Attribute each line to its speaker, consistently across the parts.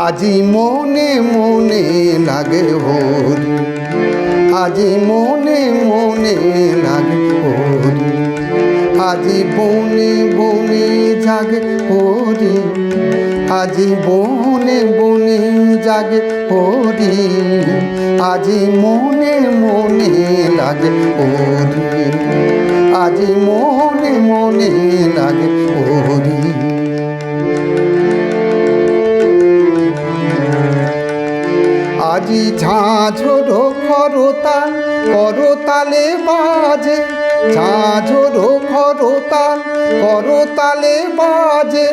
Speaker 1: আজি মনে মনে লাগে হরি, আজি মনে মনে লাগে হরি, আজি বনে বনে জাগে হরি, আজি বনে বনে জাগে হরি, আজি মনে মনে লাগে হরি, আজি মনে মনে লাগে হরি। আজি ঝাঁঝরো করতাল করতালে বাজে, ঝাঁঝরো করতাল করতালে বাজে,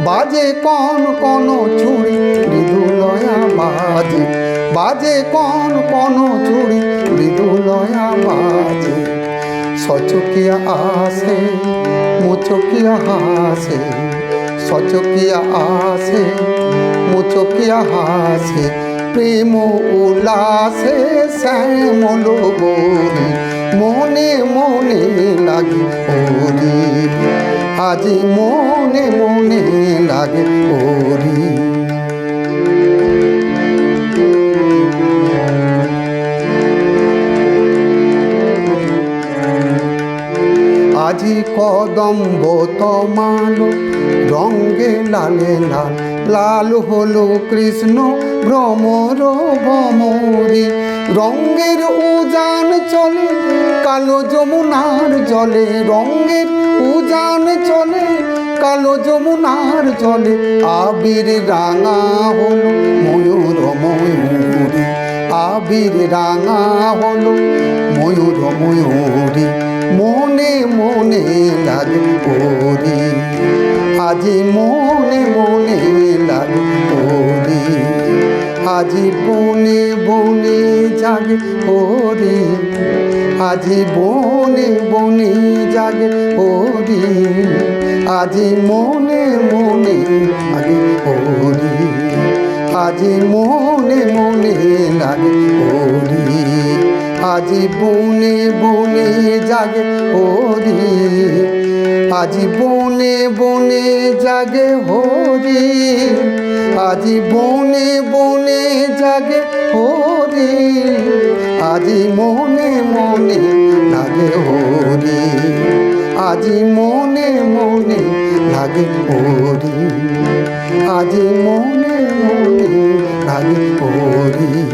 Speaker 1: বাজে কন কন ছুরি মৃদুলয়া বাজে, বাজে কন কন ছুরি মৃদুলয়া বাজে। সচকিয়া আসে মুচকিয়া হাসে, সচকিয়া আসে মুচকিয়া হাসে, প্রেম উল্লাসে শ্যামল বলি, মনে মনে লাগে হরি, আজি মনে মনে লাগে হরি। আজি কদম্ব তমালো রঙ্গে লালে লাল, লাল হলো কৃষ্ণ ভ্রমর ভমরি, রঙ্গের উজান চলে কালো যমুনার জলে, রঙ্গের উজান চলে কালো যমুনার জলে, আবির রাঙা হলো ময়ূর ময়ূরী, আবির রাঙা হলো ময়ূর ময়ূরী, মনে মনে লাগে হরি, আজি মনে মনে লাগে হরি, আজি বনে বনে জাগে হরি, আজি বনে বনে জাগে হরি, আজি মনে মনে লাগে হরি, আজি মনে মনে লাগে হরি, আজি বনে বনে জাগে হরি, আজি বনে বনে জাগে হরি, আজি বনে বনে জাগে হরি, আজি মনে মনে লাগে হরি, আজি মনে মনে লাগে হরি, আজি মনে মনে লাগে হরি।